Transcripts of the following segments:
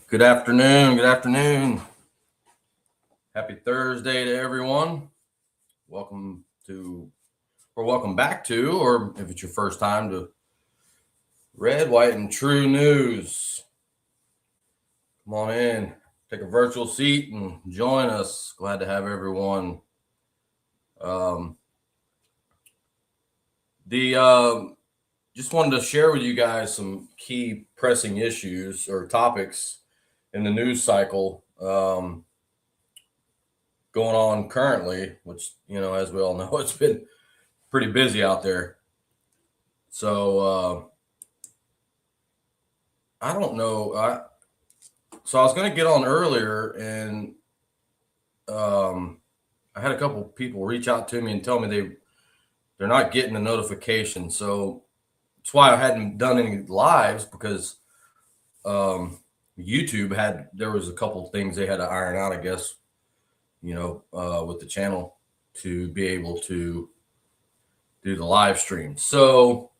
Good afternoon. Good afternoon. Happy Thursday to everyone. Welcome back to, or if it's your first time, to Red, White, and True News. Come on in, take a virtual seat, and join us. Glad to have everyone. Just wanted to share with you guys some key pressing issues or topics in the news cycle going on currently, which, as we all know, it's been pretty busy out there. So I don't know. I was going to get on earlier, and I had a couple people reach out to me and tell me they're not getting the notification. So that's why I hadn't done any lives, because YouTube there was a couple things they had to iron out, I guess, with the channel to be able to do the live stream. So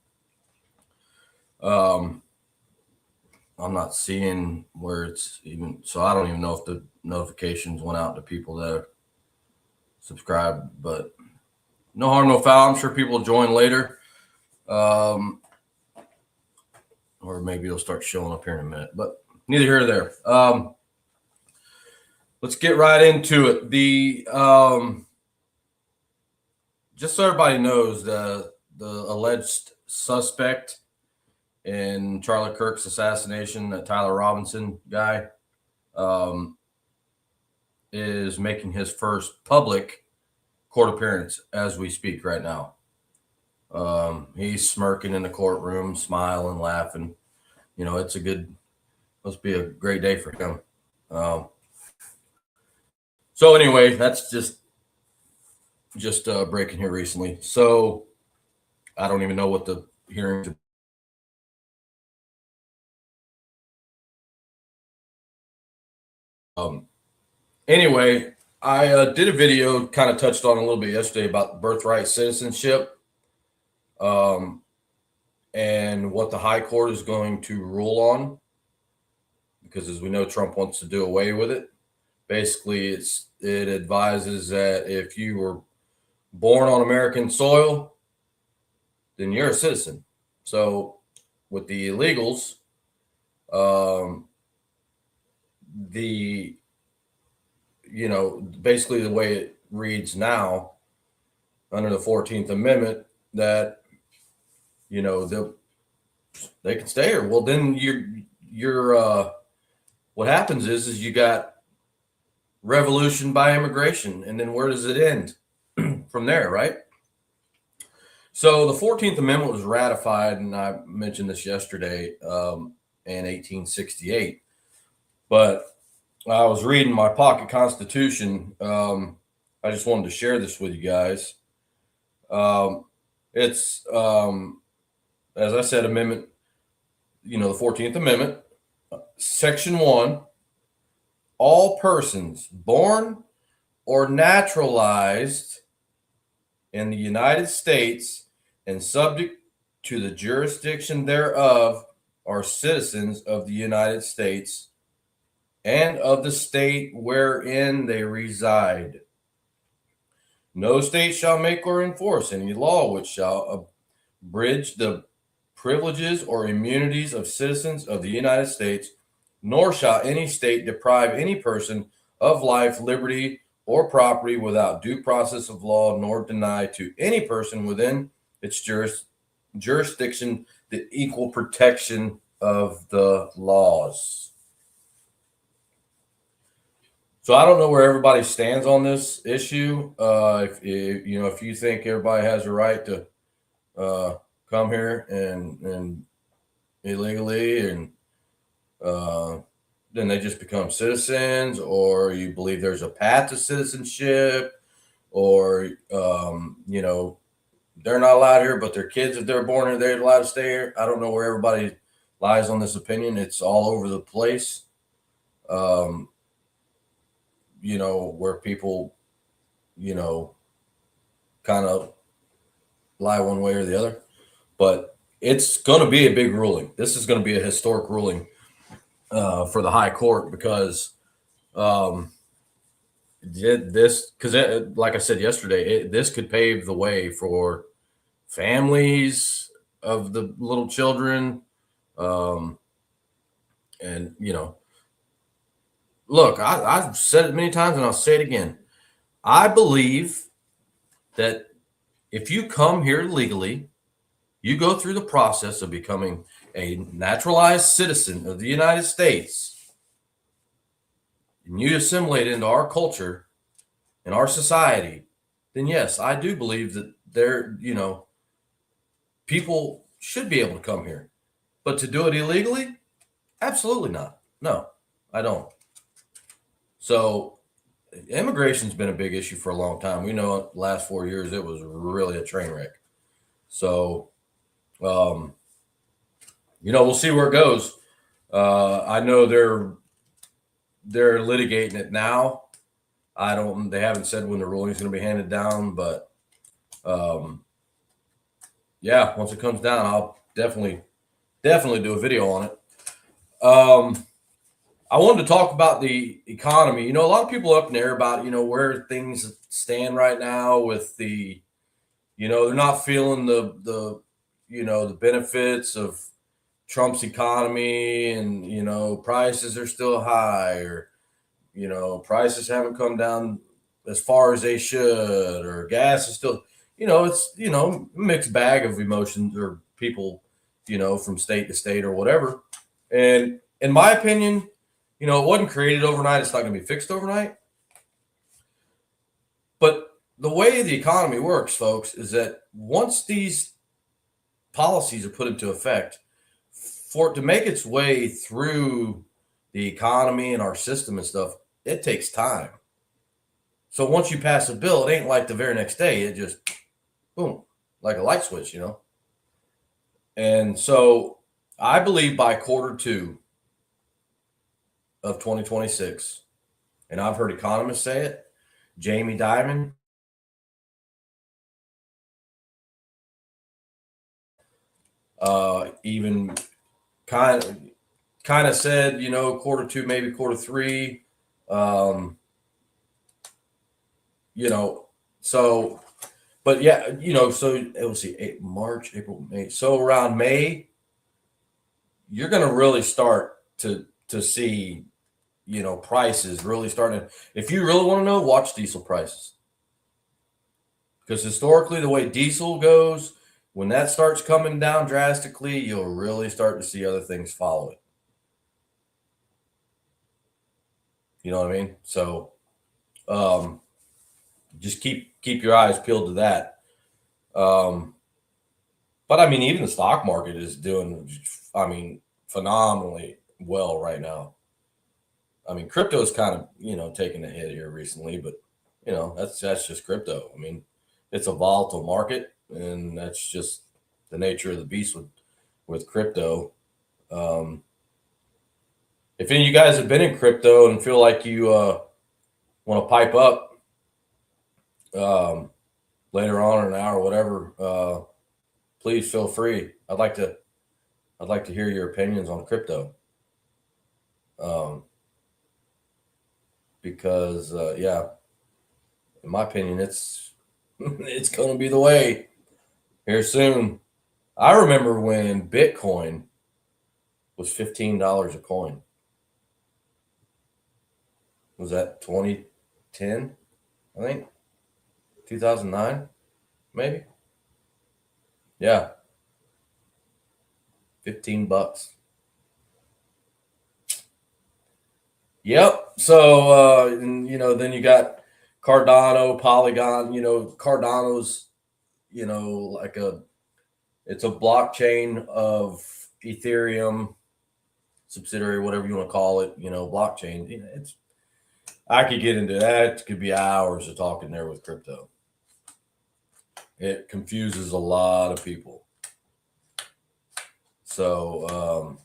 I'm not seeing where it's even, so I don't even know if the notifications went out to people that subscribe, but no harm, no foul. I'm sure people will join later. Or maybe it'll start showing up here in a minute, but neither here nor there. Let's get right into it. Just so everybody knows, the alleged suspect in Charlie Kirk's assassination, that Tyler Robinson guy, is making his first public court appearance as we speak right now. He's smirking in the courtroom, smiling, laughing. Must be a great day for him. So anyway, that's just breaking here recently. So I don't even know what the hearing. Anyway, I did a video, kind of touched on a little bit yesterday about birthright citizenship, and what the high court is going to rule on, because as we know, Trump wants to do away with it. Basically, it advises that if you were born on American soil, then you're a citizen. So with the illegals, basically the way it reads now under the 14th Amendment, that they can stay here. Well, then you're what happens is you got revolution by immigration, and then where does it end from there, right? So the 14th Amendment was ratified, and I mentioned this yesterday, in 1868. But I was reading my pocket constitution. I just wanted to share this with you guys. It's, as I said, amendment, the 14th Amendment, Section 1, all persons born or naturalized in the United States and subject to the jurisdiction thereof are citizens of the United States and of the state wherein they reside. No state shall make or enforce any law which shall abridge the privileges or immunities of citizens of the United States, nor shall any state deprive any person of life, liberty, or property without due process of law, nor deny to any person within its jurisdiction the equal protection of the laws. So I don't know where everybody stands on this issue. If you think everybody has a right to come here and illegally, and then they just become citizens, or you believe there's a path to citizenship, or they're not allowed here, but their kids, if they're born here, they're allowed to stay here. I don't know where everybody lies on this opinion. It's all over the place. Where people, kind of lie one way or the other. But it's going to be a big ruling. This is going to be a historic ruling for the high court because like I said yesterday, this could pave the way for families of the little children. And look, I've said it many times and I'll say it again. I believe that if you come here legally, you go through the process of becoming a naturalized citizen of the United States, and you assimilate into our culture and our society, then yes, I do believe that people should be able to come here. But to do it illegally, absolutely not. No, I don't. So immigration's been a big issue for a long time. We know the last 4 years it was really a train wreck. So, we'll see where it goes. I know they're litigating it now. They haven't said when the ruling is going to be handed down, but once it comes down, I'll definitely do a video on it. I wanted to talk about the economy. A lot of people up in there about, where things stand right now with the, they're not feeling the benefits of Trump's economy, and, prices are still high, or, prices haven't come down as far as they should, or gas is still, it's, mixed bag of emotions or people, from state to state or whatever. And in my opinion, it wasn't created overnight. It's not going to be fixed overnight. But the way the economy works, folks, is that once these policies are put into effect, for it to make its way through the economy and our system and stuff, it takes time. So once you pass a bill, it ain't like the very next day. It just, boom, like a light switch, And so I believe by Q2 of 2026, and I've heard economists say it, Jamie Dimon, even kind of said, Q2, maybe Q3, so, but yeah, so let's see, March, April, May. So around May, you're going to really start to see, prices really starting. If you really want to know, watch diesel prices. Because historically, the way diesel goes, when that starts coming down drastically, you'll really start to see other things follow it. You know what I mean? So, just keep your eyes peeled to that. But I mean, even the stock market is doing, phenomenally well right now. I mean, crypto is kind of, taking a hit here recently, but that's just crypto. I mean, it's a volatile market, and that's just the nature of the beast with crypto. If any of you guys have been in crypto and feel like you want to pipe up later on in an hour or whatever, please feel free. I'd like to hear your opinions on crypto. Because in my opinion, it's going to be the way here soon. I remember when Bitcoin was $15 a coin. Was that 2010? I think 2009, maybe. Yeah, $15. Yep. So, then you got Cardano, Polygon. Cardano's, it's a blockchain of Ethereum subsidiary, whatever you want to call it. Blockchain. I could get into that. It could be hours of talking there with crypto. It confuses a lot of people. So,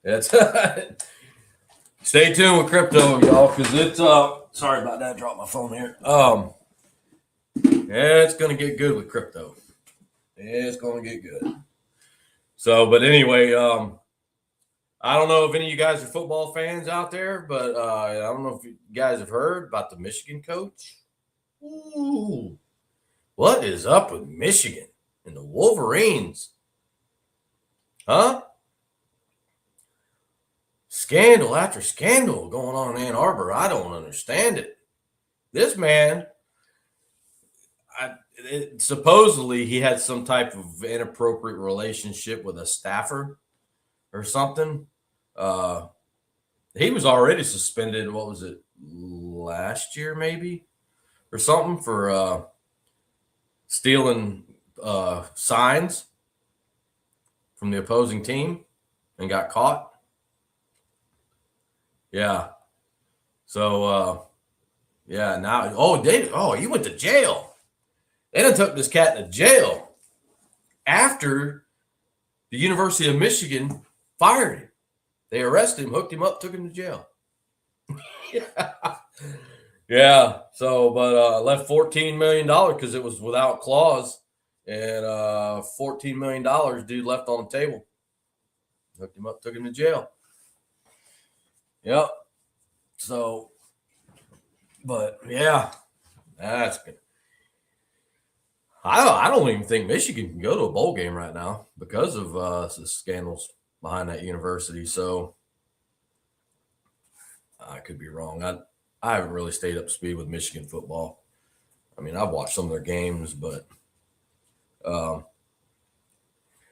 it's stay tuned with crypto, y'all, because it's sorry about that. Dropped my phone here. It's gonna get good with crypto. It's gonna get good. So, but anyway, I don't know if any of you guys are football fans out there, but I don't know if you guys have heard about the Michigan coach. Ooh, what is up with Michigan and the Wolverines? Huh? Scandal after scandal going on in Ann Arbor. I don't understand it. This man, supposedly he had some type of inappropriate relationship with a staffer or something. He was already suspended. What was it, last year maybe, or something, for stealing signs from the opposing team and got caught. Yeah. So yeah, now he went to jail. They done took this cat to jail after the University of Michigan fired him. They arrested him, hooked him up, took him to jail. Yeah. Yeah. So, but left $14 million because it was without clause, and $14 million dude left on the table. Hooked him up, took him to jail. Yep. So, but yeah, that's good. I don't even think Michigan can go to a bowl game right now because of the scandals behind that university. So I could be wrong. I haven't really stayed up to speed with Michigan football. I mean, I've watched some of their games, but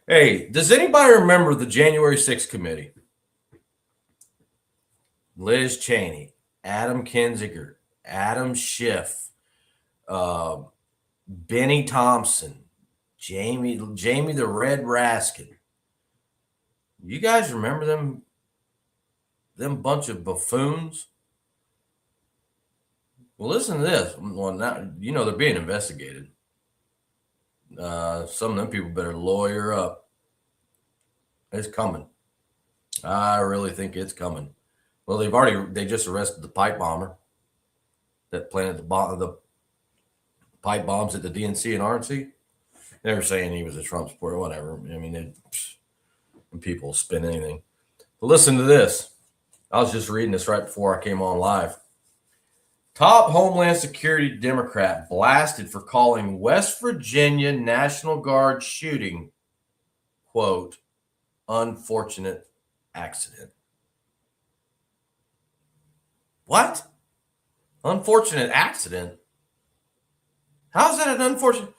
hey, does anybody remember the January 6th committee? Liz Cheney, Adam Kinzinger, Adam Schiff, Benny Thompson, Jamie the Red Raskin. You guys remember them bunch of buffoons? Well, listen to this. Well, now, they're being investigated. Some of them people better lawyer up. It's coming. I really think it's coming. Well, they just arrested the pipe bomber that planted the pipe bombs at the DNC and RNC. They were saying he was a Trump supporter, whatever. I mean, people spin anything. But listen to this. I was just reading this right before I came on live. Top Homeland Security Democrat blasted for calling West Virginia National Guard shooting, quote, unfortunate accident. What? Unfortunate accident? How's that an unfortunate?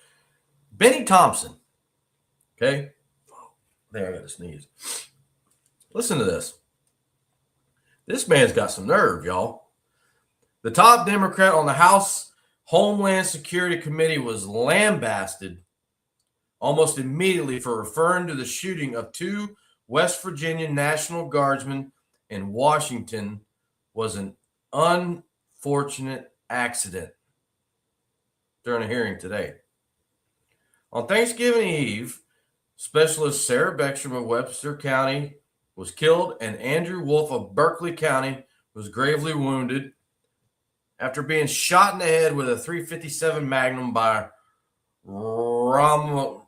Benny Thompson. Okay. There, I got to sneeze. Listen to this. This man's got some nerve, y'all. The top Democrat on the House Homeland Security Committee was lambasted almost immediately for referring to the shooting of two West Virginia National Guardsmen in Washington was an unfortunate accident during a hearing today. On Thanksgiving Eve, Specialist Sarah Beckstrom of Webster County was killed, and Andrew Wolf of Berkeley County was gravely wounded after being shot in the head with a .357 Magnum by Ram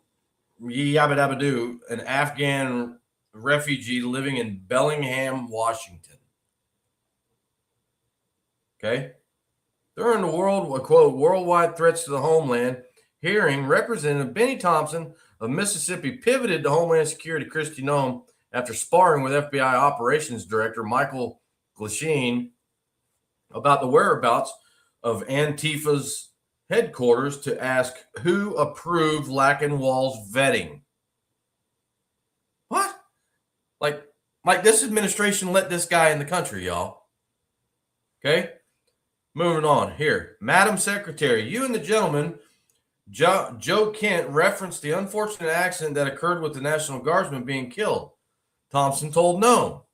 Yabadabadu, an Afghan refugee living in Bellingham, Washington. Okay. During the worldwide threats to the homeland hearing, Representative Benny Thompson of Mississippi pivoted to Homeland Security Kristi Noem after sparring with FBI Operations Director Michael Glasheen about the whereabouts of Antifa's headquarters to ask who approved Lackenwall's vetting. What? Like this administration let this guy in the country, y'all. Okay? Moving on here. Madam Secretary, you and the gentleman, Joe Kent, referenced the unfortunate accident that occurred with the National Guardsman being killed. Thompson told no.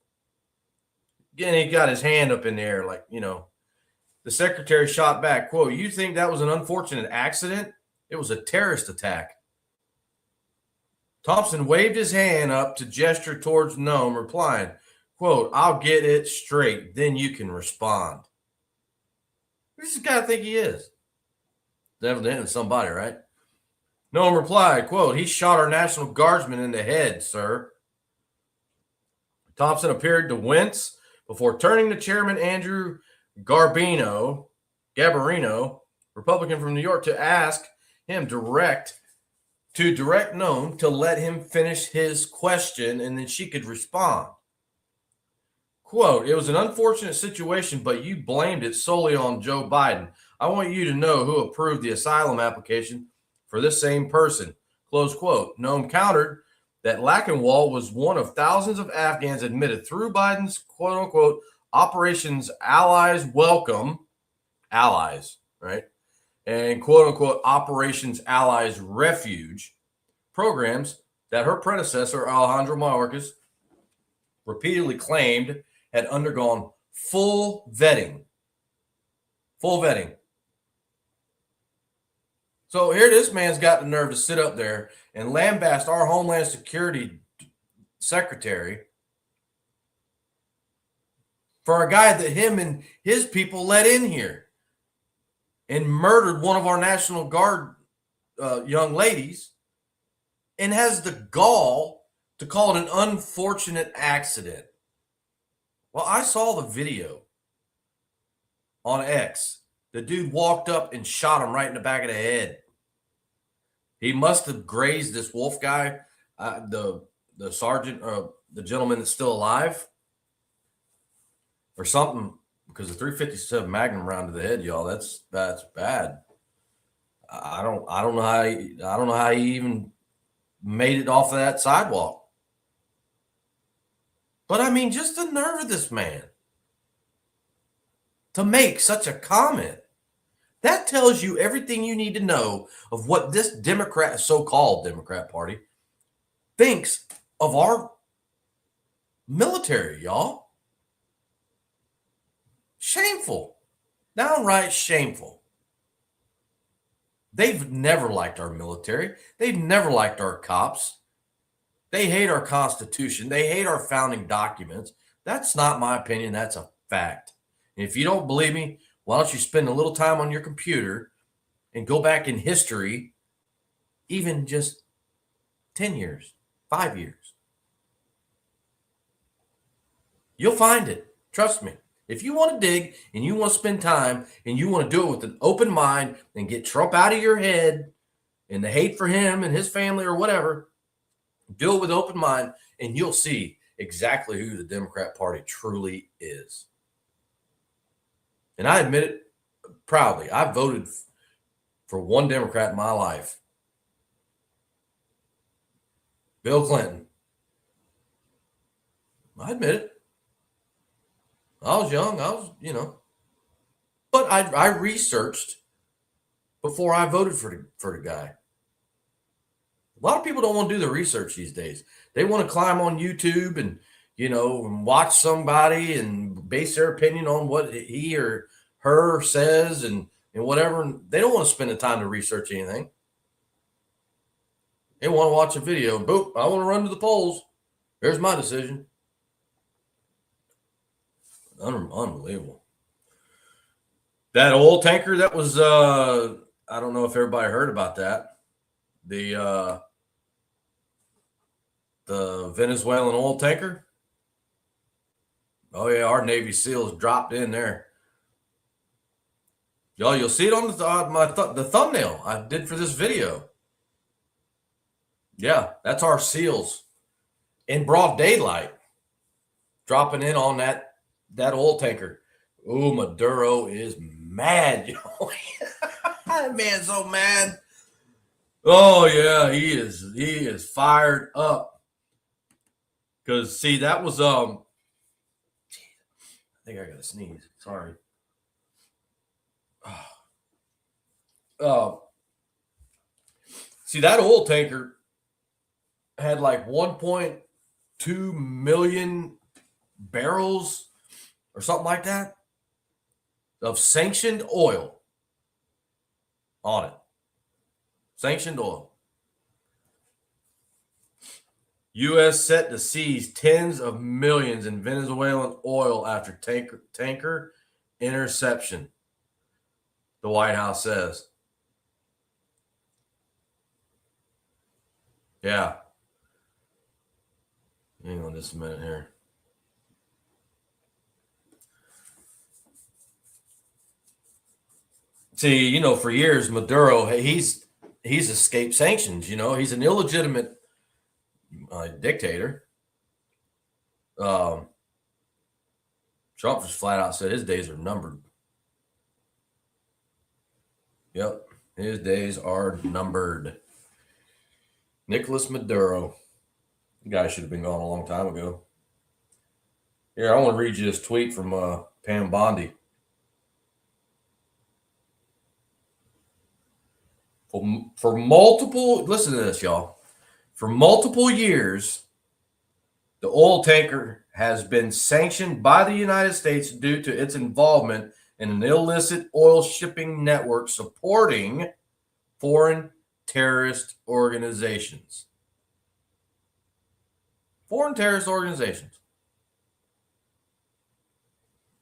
Again, he got his hand up in the air like, The secretary shot back, quote, you think that was an unfortunate accident? It was a terrorist attack. Thompson waved his hand up to gesture towards Noem, replying, quote, I'll get it straight, then you can respond. Who does this guy think he is? Evidently somebody, right? Noem replied, quote, he shot our National Guardsman in the head, sir. Thompson appeared to wince before turning to Chairman Andrew Garbarino, Republican from New York, to ask him direct Nome to let him finish his question and then she could respond. Quote, "It was an unfortunate situation, but you blamed it solely on Joe Biden. I want you to know who approved the asylum application for this same person." Close quote. Nome countered that Lachenwald was one of thousands of Afghans admitted through Biden's quote-unquote Operations Allies Welcome, allies, right? And quote-unquote Operations Allies Refuge programs that her predecessor, Alejandro Mayorkas, repeatedly claimed had undergone full vetting. Full vetting. So here this man's got the nerve to sit up there and lambast our Homeland Security Secretary for a guy that him and his people let in here and murdered one of our National Guard young ladies and has the gall to call it an unfortunate accident. Well, I saw the video on X. The dude walked up and shot him right in the back of the head. He must have grazed this Wolf guy, the sergeant, the gentleman that's still alive, or something. Because the 357 Magnum round to the head, y'all, that's bad. I don't know how he even made it off of that sidewalk. But I mean, just the nerve of this man to make such a comment. That tells you everything you need to know of what this so-called Democrat Party thinks of our military, y'all. Shameful. Downright shameful. They've never liked our military. They've never liked our cops. They hate our Constitution. They hate our founding documents. That's not my opinion. That's a fact. And if you don't believe me, why don't you spend a little time on your computer and go back in history, even just 10 years, 5 years. You'll find it. Trust me. If you want to dig and you want to spend time and you want to do it with an open mind and get Trump out of your head and the hate for him and his family or whatever, do it with open mind and you'll see exactly who the Democrat Party truly is. And I admit it proudly. I voted for one Democrat in my life. Bill Clinton. I admit it. I was young. But I researched before I voted for the guy. A lot of people don't want to do the research these days. They want to climb on YouTube and, and watch somebody and base their opinion on what he or her says and whatever. They don't want to spend the time to research anything. They want to watch a video. Boop, I want to run to the polls. Here's my decision. Unbelievable. That oil tanker, that was, I don't know if everybody heard about that. The Venezuelan oil tanker. Oh, yeah, our Navy SEALs dropped in there. Y'all, you'll see it on the thumbnail I did for this video. Yeah, that's our SEALs in broad daylight dropping in on that oil tanker. Ooh, Maduro is mad, y'all. That man's so mad. Oh, yeah, he is fired up. Because, see, that was, I think I got to sneeze. Sorry. See, that oil tanker had like 1.2 million barrels or something like that of sanctioned oil on it. Sanctioned oil. U.S. set to seize tens of millions in Venezuelan oil after tanker interception, the White House says. Yeah. Hang on just a minute here. See, for years, Maduro, he's escaped sanctions. He's an illegitimate dictator. Um, Trump just flat out said his days are numbered. Yep, his days are numbered. Nicolas Maduro. The guy should have been gone a long time ago. Here, I want to read you this tweet from Pam Bondi. For multiple, listen to this, y'all. For multiple years, the oil tanker has been sanctioned by the United States due to its involvement in an illicit oil shipping network supporting foreign terrorist organizations. Foreign terrorist organizations.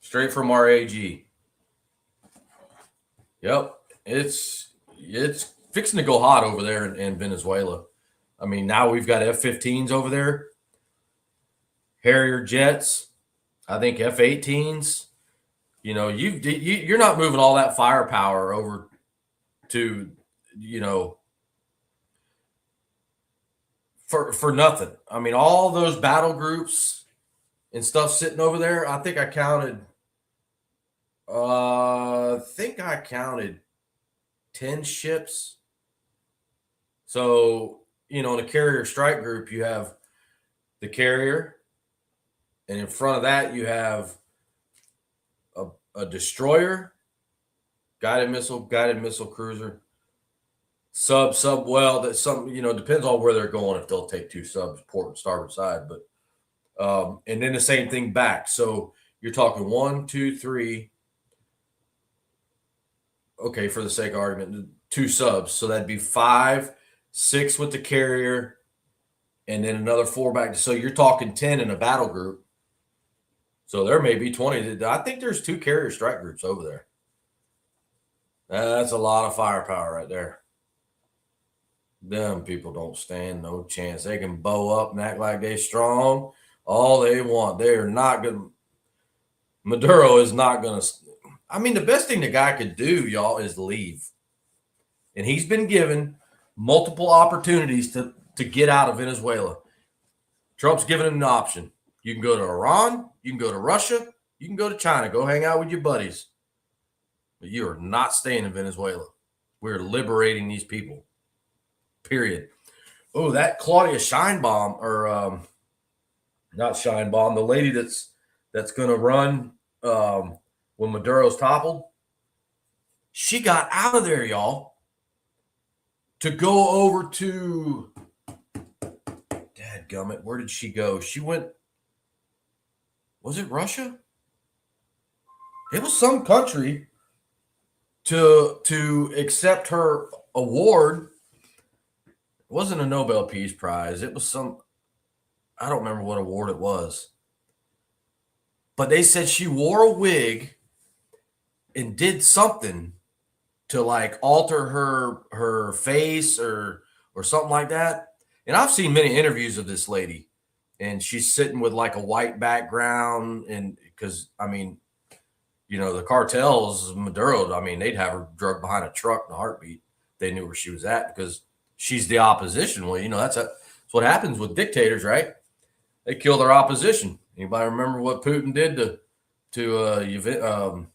Straight from our AG. Yep. It's fixing to go hot over there in Venezuela. I mean, now we've got F-15s over there, Harrier jets, I think F-18s. You're not moving all that firepower over to, for nothing. I mean, all those battle groups and stuff sitting over there. I think I counted 10 ships. So, in a carrier strike group, you have the carrier, and in front of that, you have a destroyer, guided missile cruiser, sub. Well, that's something, depends on where they're going, if they'll take two subs, port and starboard side. But, and then the same thing back. So you're talking 1, 2, 3. Okay, for the sake of argument, 2 subs. So that'd be 5, 6 with the carrier, and then another 4 back. So you're talking 10 in a battle group. So there may be 20. I think there's 2 carrier strike groups over there. That's a lot of firepower right there. Them people don't stand no chance. They can bow up and act like they're strong all they want. They're not going to. Maduro is not going to. I mean, the best thing the guy could do, y'all, is leave. And he's been given multiple opportunities to get out of Venezuela. Trump's given him an option. You can go to Iran, you can go to Russia, you can go to China, go hang out with your buddies. But you are not staying in Venezuela. We're liberating these people. Period. Oh, that Claudia Scheinbaum, or not Scheinbaum, the lady that's going to run when Maduro's toppled, she got out of there, y'all, to go over to, dadgummit, where did she go? She went, was it Russia? It was some country to accept her award. It wasn't a Nobel Peace Prize. It was some, I don't remember what award it was. But they said she wore a wig and did something to like alter her face or something like that. And I've seen many interviews of this lady, and she's sitting with like a white background, and because I mean, the cartels, Maduro, I mean, they'd have her drugged behind a truck in a heartbeat. They knew where she was at because she's the opposition. Well, that's what happens with dictators, right? They kill their opposition. Anybody remember what Putin did to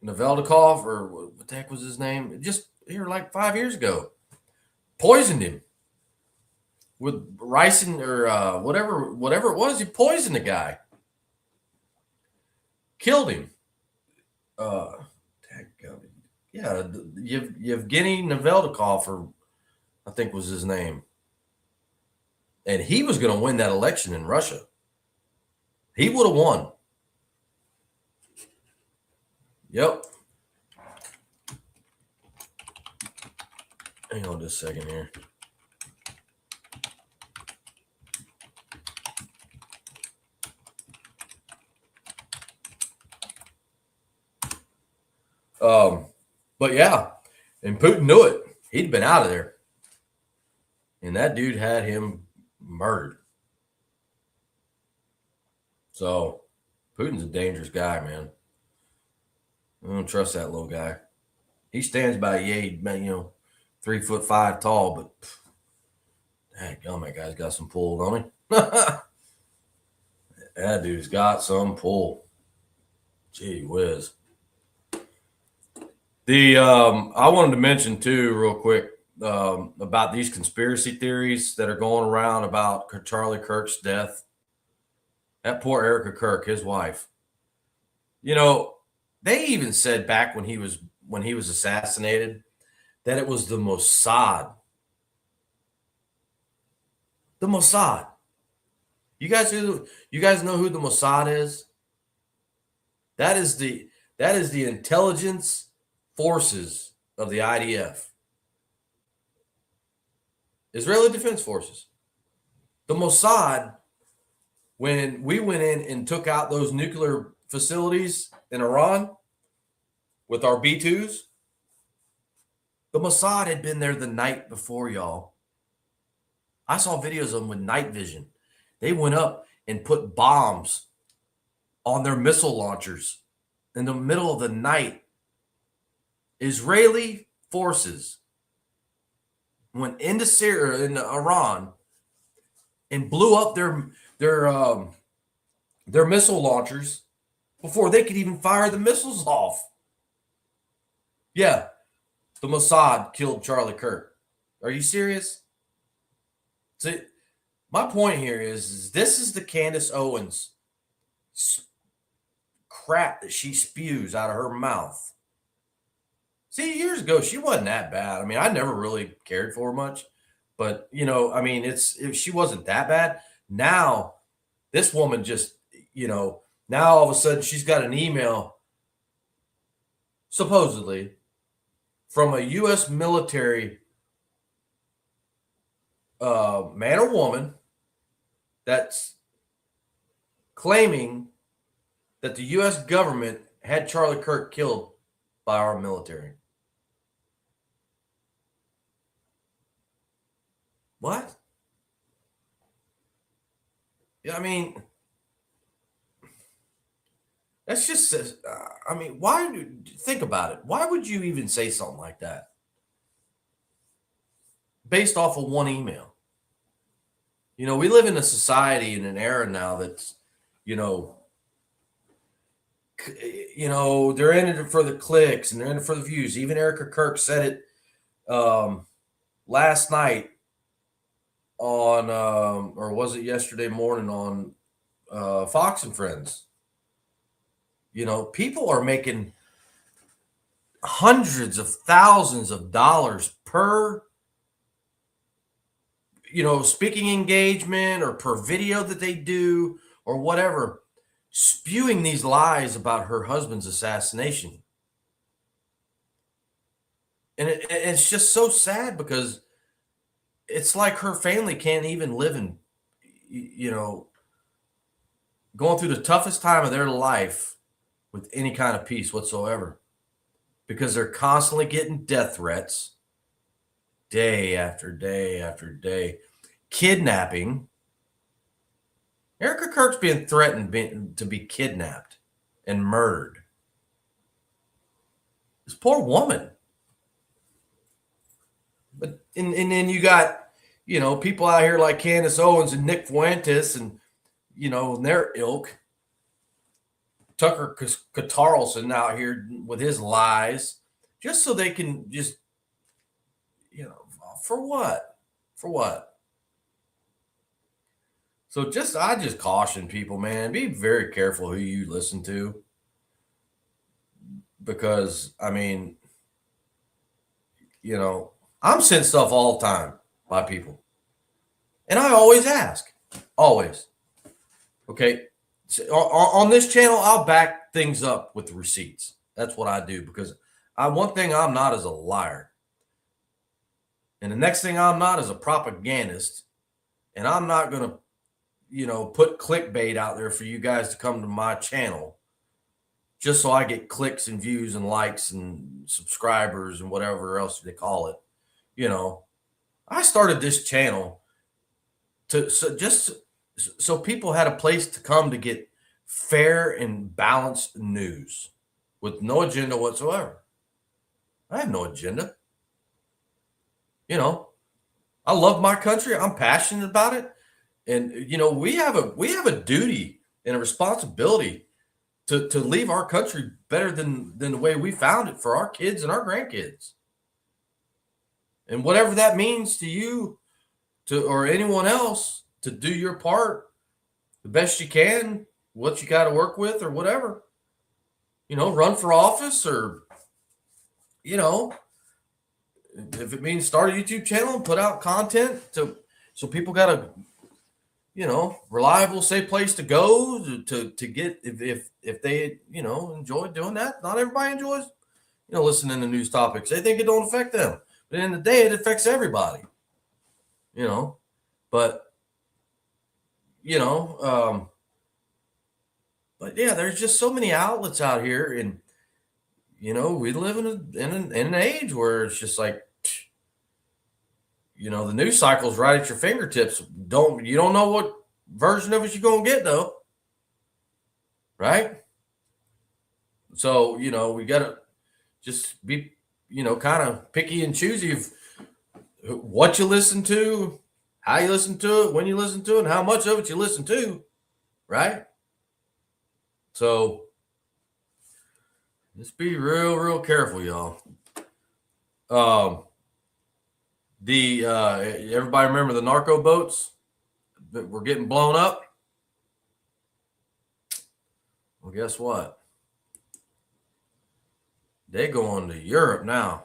Noveldikov, or what the heck was his name? Just here like 5 years ago, poisoned him with ricin or whatever it was. He poisoned the guy, killed him. Yeah, Yevgeny Noveldikov, or I think was his name. And he was going to win that election in Russia. He would have won. Yep. Hang on just a second here. But yeah, and Putin knew it. He'd been out of there. And that dude had him murdered. So Putin's a dangerous guy, man. I don't trust that little guy. He stands by Ye, 3'5" tall, but dang, that guy's got some pull, don't he? That dude's got some pull. Gee whiz. I wanted to mention too, real quick, about these conspiracy theories that are going around about Charlie Kirk's death. That poor Erica Kirk, his wife. They even said back when he was assassinated that it was the Mossad. The Mossad. You guys know who the Mossad is? That is the intelligence forces of the IDF. Israeli Defense Forces. The Mossad, when we went in and took out those nuclear facilities in Iran with our B-2s, the Mossad had been there the night before, y'all. I saw videos of them with night vision. They went up and put bombs on their missile launchers in the middle of the night. Israeli forces went into Syria, into Iran, and blew up their missile launchers before they could even fire the missiles off. Yeah, the Mossad killed Charlie Kirk. Are you serious? See, my point here is this is the Candace Owens crap that she spews out of her mouth. See, years ago, she wasn't that bad. I mean, I never really cared for her much. But, she wasn't that bad. Now, this woman just, now all of a sudden she's got an email, supposedly, from a U.S. military man or woman that's claiming that the U.S. government had Charlie Kirk killed by our military. What? I mean, that's just, think about it. Why would you even say something like that? Based off of one email. We live in a society in an era now that's, they're in it for the clicks and they're in it for the views. Even Erica Kirk said it last night on, or was it yesterday morning on Fox and Friends. People are making hundreds of thousands of dollars per, speaking engagement or per video that they do or whatever, spewing these lies about her husband's assassination. And it's just so sad because it's like her family can't even live in, going through the toughest time of their life with any kind of peace whatsoever, because they're constantly getting death threats day after day after day. Kidnapping. Erica Kirk's being threatened to be kidnapped and murdered. This poor woman. But and then you got, people out here like Candace Owens and Nick Fuentes and, their ilk. Tucker Carlson out here with his lies, just so they can just, for what? For what? So I just caution people, man, be very careful who you listen to. Because, I'm sent stuff all the time by people. And I always ask. Always. Okay. So on this channel, I'll back things up with the receipts. That's what I do, because one thing I'm not is a liar. And the next thing I'm not is a propagandist. And I'm not going to, put clickbait out there for you guys to come to my channel just so I get clicks and views and likes and subscribers and whatever else they call it. I started this channel so people had a place to come to get fair and balanced news with no agenda whatsoever. I have no agenda. You know, I love my country. I'm passionate about it. And you know, we have a duty and a responsibility to leave our country better than the way we found it for our kids and our grandkids. And whatever that means to you, to or anyone else, to do your part the best you can, what you got to work with or whatever. You know, run for office, or you know, if it means start a YouTube channel and put out content so people got a, you know, reliable, safe place to go to get, if they, you know, enjoy doing that. Not everybody enjoys, you know, listening to news topics. They think it don't affect them, but in the day it affects everybody, you know. But you know, but yeah, there's just so many outlets out here, and you know, we live in an age where it's just like, you know, the news cycle's right at your fingertips. You don't know what version of it you're gonna get though, right? So you know, we gotta just be, you know, kind of picky and choosy of what you listen to, how you listen to it, when you listen to it, and how much of it you listen to, right? So just be real careful, y'all. Everybody remember the narco boats that were getting blown up? Well, guess what? They going to Europe now,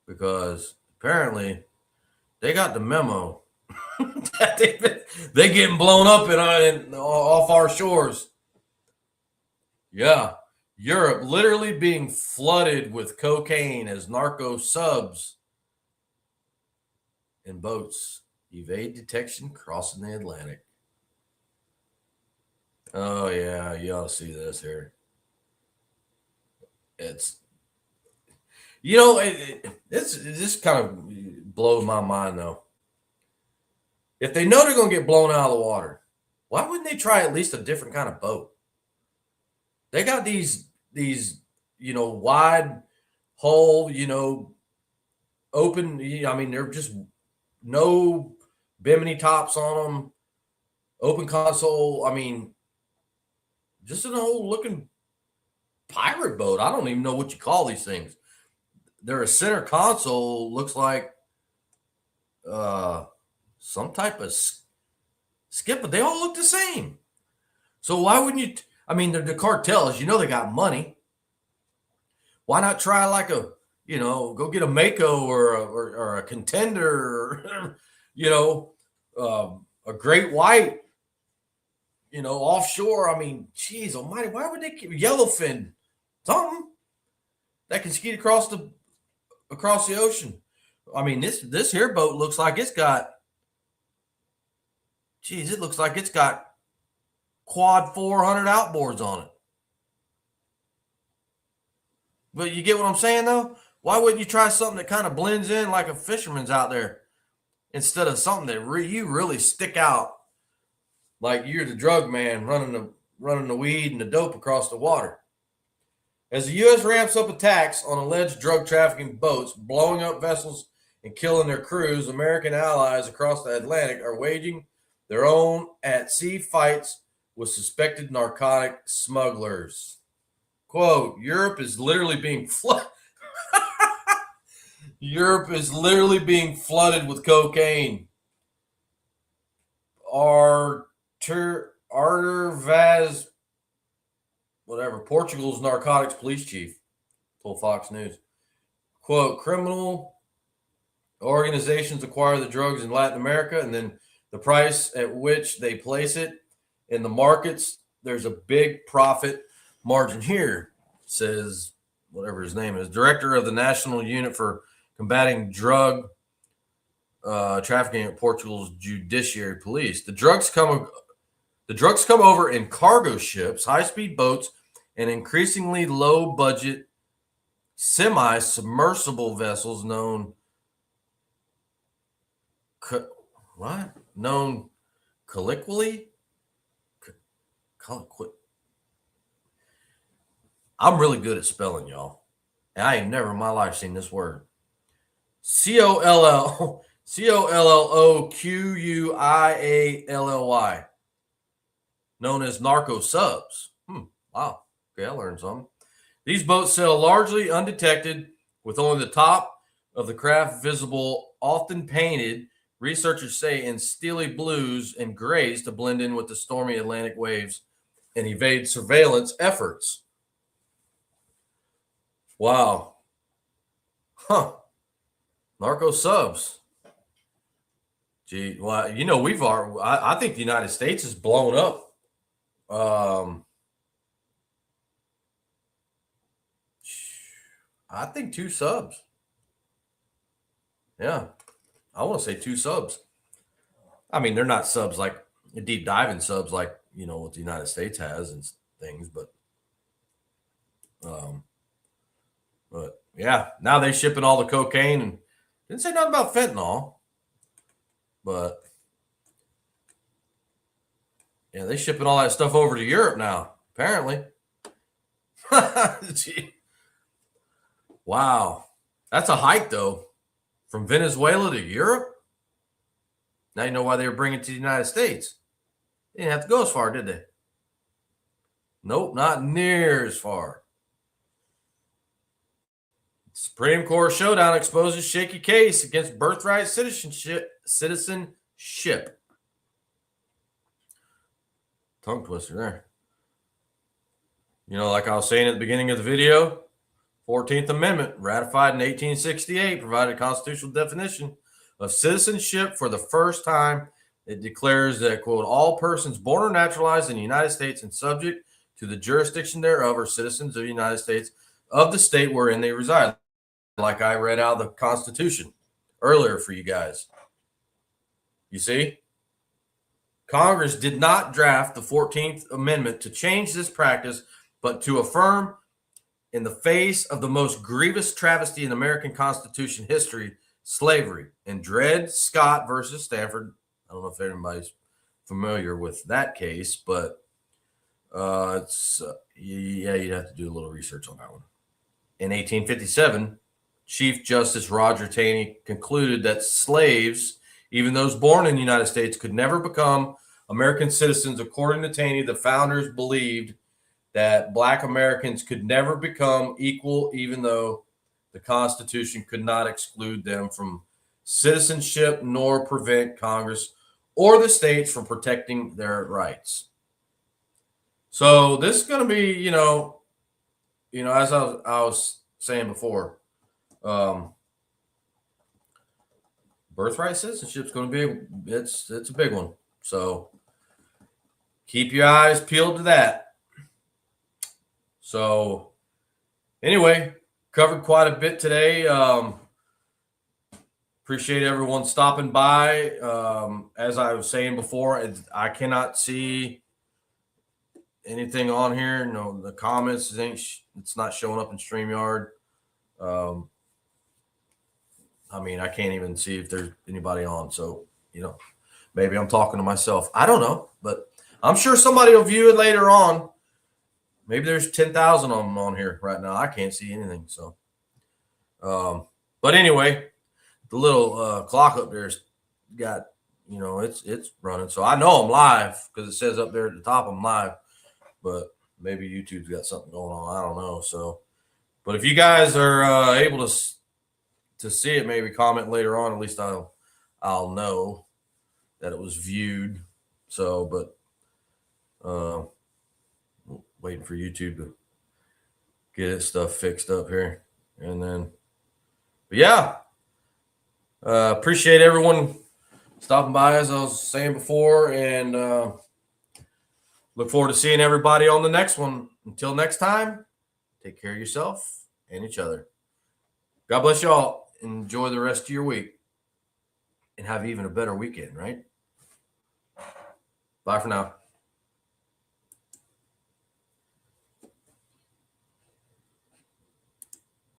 because apparently they got the memo that they getting blown up in off our shores. Yeah, Europe literally being flooded with cocaine as narco subs and boats evade detection crossing the Atlantic. Oh yeah, you ought to see this here. It's, you know, this kind of blows my mind though. If they know they're going to get blown out of the water, why wouldn't they try at least a different kind of boat? They got these, you know, wide hull, you know, open. I mean, they're just no bimini tops on them, open console. I mean, just an old looking pirate boat. I don't even know what you call these things. They're a center console, looks like some type of skip, but they all look the same. So why wouldn't you? I mean, the cartels, you know, they got money. Why not try like a, you know, go get a Mako or a Contender, or, you know, a Great White, you know, offshore. I mean, geez almighty, why would they keep yellowfin, something that can skeet across the ocean? I mean, this here boat looks like it's got, geez, it looks like it's got quad 400 outboards on it. But you get what I'm saying though? Why wouldn't you try something that kind of blends in like a fisherman's out there, instead of something that you really stick out, like you're the drug man running the weed and the dope across the water? As the U.S. ramps up attacks on alleged drug trafficking boats, blowing up vessels and killing their crews, American allies across the Atlantic are waging their own at-sea fights with suspected narcotic smugglers. Quote, Europe is literally being flooded. Europe is literally being flooded with cocaine. Artur Vaz, whatever, Portugal's narcotics police chief, told Fox News. Quote, criminal organizations acquire the drugs in Latin America, and then the price at which they place it in the markets, there's a big profit margin here, says whatever his name is, director of the National Unit for Combating Drug Trafficking at Portugal's Judiciary Police. The drugs come over in cargo ships, high-speed boats, and increasingly low-budget semi-submersible vessels known colloquially. I'm really good at spelling, y'all. And I ain't never in my life seen this word. COLLOQUIALLY, known as narco subs. Wow. Okay, I learned something. These boats sail largely undetected, with only the top of the craft visible, often painted, researchers say, in steely blues and grays to blend in with the stormy Atlantic waves and evade surveillance efforts. Wow. Huh. Narco subs. Gee, well, you know, I think the United States is blown up. I think 2 subs. Yeah. I want to say 2 subs. I mean, they're not subs like deep diving subs like, you know, what the United States has and things, but yeah, now they shipping all the cocaine, and didn't say nothing about fentanyl, but yeah, they shipping all that stuff over to Europe now, apparently. Wow. That's a hike, though, from Venezuela to Europe. Now you know why they were bringing it to the United States. They didn't have to go as far, did they? Nope, not near as far. Supreme Court showdown exposes shaky case against birthright citizenship. Tongue twister there. You know, like I was saying at the beginning of the video, 14th Amendment, ratified in 1868, provided a constitutional definition of citizenship for the first time. It declares that, quote, all persons born or naturalized in the United States and subject to the jurisdiction thereof are citizens of the United States of the state wherein they reside. Like I read out of the Constitution earlier for you guys. You see? Congress did not draft the 14th Amendment to change this practice, but to affirm, in the face of the most grievous travesty in American Constitution history, slavery. And Dred Scott versus Stanford. I don't know if anybody's familiar with that case, but yeah, you'd have to do a little research on that one. In 1857, Chief Justice Roger Taney concluded that slaves, even those born in the United States, could never become American citizens. According to Taney, the founders believed that Black Americans could never become equal, even though the Constitution could not exclude them from citizenship nor prevent Congress or the states from protecting their rights. So this is going to be, you know, as I was saying before, birthright citizenship is going to be it's a big one. So keep your eyes peeled to that. So anyway, covered quite a bit today. Appreciate everyone stopping by. As I was saying before, I cannot see anything on here. No, the comments it's not showing up in StreamYard. I mean, I can't even see if there's anybody on. So, you know, maybe I'm talking to myself. I don't know, but I'm sure somebody will view it later on. Maybe there's 10,000 of them on here right now. I can't see anything. So, but anyway, the little clock up there's got, you know, it's running. So I know I'm live because it says up there at the top I'm live. But maybe YouTube's got something going on. I don't know. So, but if you guys are able to see it, maybe comment later on. At least I'll know that it was viewed. So, but waiting for YouTube to get its stuff fixed up here, and then, but yeah, appreciate everyone stopping by, as I was saying before, and look forward to seeing everybody on the next one. Until next time, take care of yourself and each other. God bless y'all. Enjoy the rest of your week and have even a better weekend, right? Bye for now.